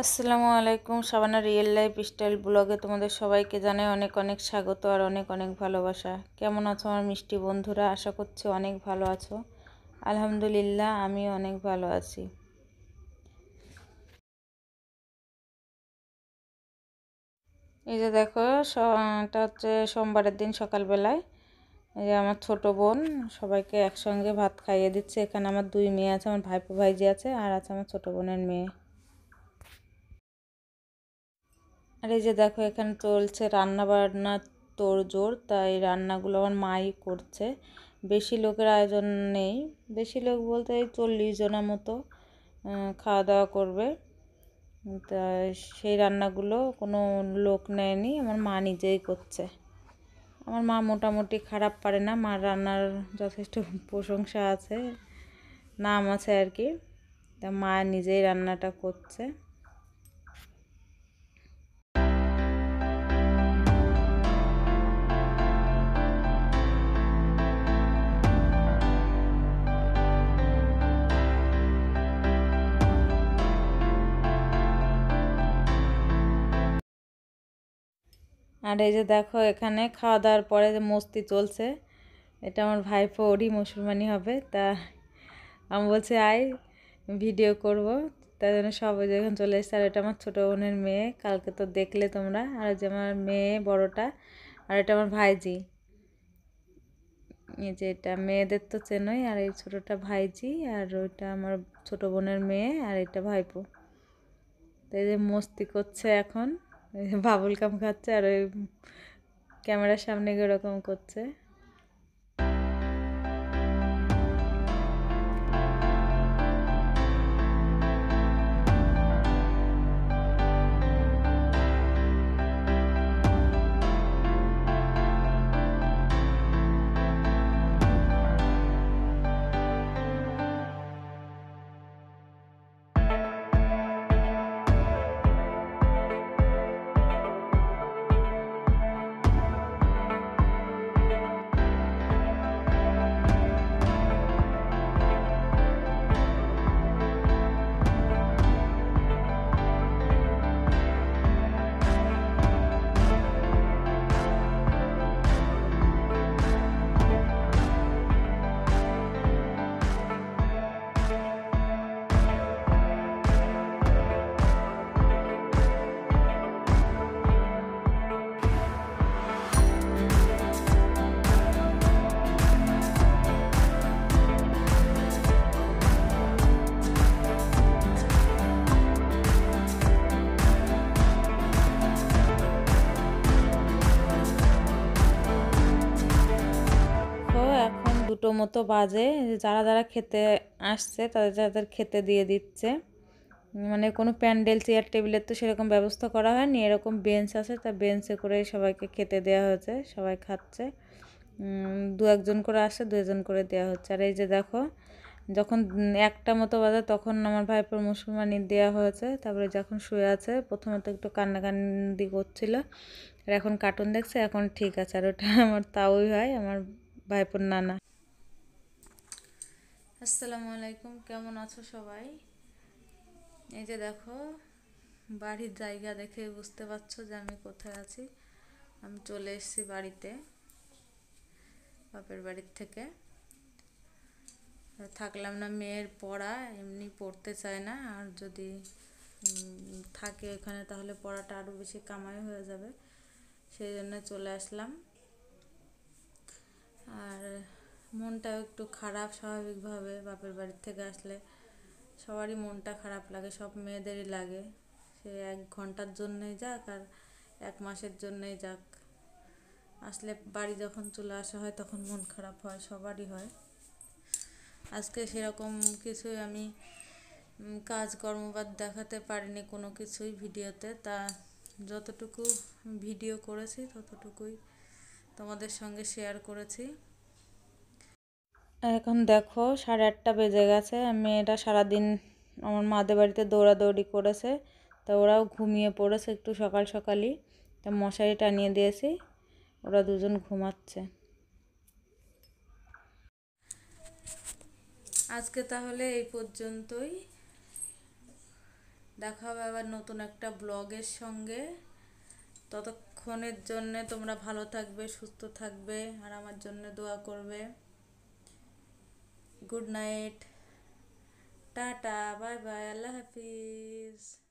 আসসালামু আলাইকুম। Shabana real life style ব্লগে তোমাদের সবাইকে জানাই অনেক অনেক স্বাগত আর অনেক অনেক ভালোবাসা। কেমন আছো আমার মিষ্টি বন্ধুরা? আশা করছি অনেক ভালো আছো। আলহামদুলিল্লাহ আমি অনেক ভালো আছি। এই যে দেখো, এটা হচ্ছে সোমবারের দিন সকালবেলায়। এই যে আমার ছোট বোন সবাইকে একসঙ্গে ভাত খাইয়ে দিচ্ছে। এখানে আমার দুই মেয়ে আছে, আমার ভাইপো ভাইজি আছে, আর আছে আমার ছোট বোনের মেয়ে। আর এই যে দেখো, এখানে চলছে রান্না বান্না তোড়জোড়। তাই রান্নাগুলো আমার মাই করছে। বেশি লোকের আয়োজন নেই, বেশি লোক বলতে এই 40 জনের মতো খাওয়া দাওয়া করবে। তা সেই রান্নাগুলো কোনো লোক নেয়নি, আমার মা নিজেই করছে। আমার মা মোটামুটি খারাপ পারে না, মার রান্নার যথেষ্ট প্রশংসা আছে, নাম আছে আর কি। তা মা নিজেই রান্নাটা করছে। আর এই যে দেখো, এখানে খাওয়া দাওয়ার পরে যে মস্তি চলছে, এটা আমার ভাইপো, ওরই মুসলমানি হবে। তা আমি বলছি আয় ভিডিও করব, তাই জন্য সবাই যখন চলে এসছে। আর এটা আমার ছোটো বোনের মেয়ে, কালকে তো দেখলে তোমরা। আর যে আমার মেয়ে বড়টা, আর এটা আমার ভাইজি। এই যে এটা মেয়েদের তো চেনই, আর এই ছোটোটা ভাইজি, আর ওইটা আমার ছোটো বোনের মেয়ে, আর এটা ভাইপো। তো এই যে মস্তি করছে এখন, বাবুল কাম খাচ্ছে, আর ওই ক্যামেরার সামনে গিয়ে ওরকম করছে। এখন 2টো মতো বাজে। যারা যারা খেতে আসছে তাদের তাদের খেতে দিয়ে দিচ্ছে। মানে কোনো প্যান্ডেল চেয়ার টেবিলের তো সেরকম ব্যবস্থা করা হয়নি, এরকম বেঞ্চ আছে, তা বেঞ্চে করে সবাইকে খেতে দেওয়া হয়েছে, সবাই খাচ্ছে। দু একজন করে আসে, 2জন করে দেওয়া হচ্ছে। আর এই যে দেখো, যখন 1টা মতো বাজে তখন আমার ভাইপোর মুসলমানি দেওয়া হয়েছে। তারপরে যখন শুয়ে আছে, প্রথমে তো একটু কান্নাকান্দি করছিল, আর এখন কার্টুন দেখছে, এখন ঠিক আছে। আর ওটা আমার তাওই হয়, আমার ভাইপোর নানা। আসসালামু আলাইকুম, কেমন আছো সবাই? এই যে দেখো, বাড়ির জায়গা দেখে বুঝতে পারছো যে আমি কোথায় আছি। আমি চলে এসেছি বাড়িতে, বাপের বাড়ির থেকে। থাকলাম না, মেয়ের পড়া এমনি পড়তে চায় না, আর যদি থাকে এখানে তাহলে পড়াটা আরও বেশি কামাই হয়ে যাবে, সেই জন্য চলে আসলাম। আর মনটাও একটু খারাপ, স্বাভাবিকভাবে বাপের বাড়ির থেকে আসলে সবারই মনটা খারাপ লাগে, সব মেয়েদেরই লাগে। সে 1 ঘন্টার জন্যই যাক আর 1 মাসের জন্যই যাক, আসলে বাড়ি যখন চলে আসা হয় তখন মন খারাপ হয়, সবারই হয়। আজকে সেরকম কিছুই আমি কাজকর্ম বা দেখাতে পারিনি কোনো কিছুই ভিডিওতে। তা যতটুকু ভিডিও করেছি ততটুকুই তোমাদের সঙ্গে শেয়ার করেছি। এখন দেখো 8:30 বেজে গেছে। মেয়েটা সারাদিন আমার মাদের বাড়িতে দৌড়াদৌড়ি করেছে, তা ওরাও ঘুমিয়ে পড়েছে একটু সকাল সকালই। তা মশারি টানিয়ে দিয়েছি, ওরা 2জন ঘুমাচ্ছে। আজকে তাহলে এই পর্যন্তই। দেখা হবে আবার নতুন একটা ব্লগের সঙ্গে। ততক্ষণের জন্যে তোমরা ভালো থাকবে, সুস্থ থাকবে, আর আমার জন্য দোয়া করবে। Good night, tata, bye bye, আল্লাহ হাফিজ।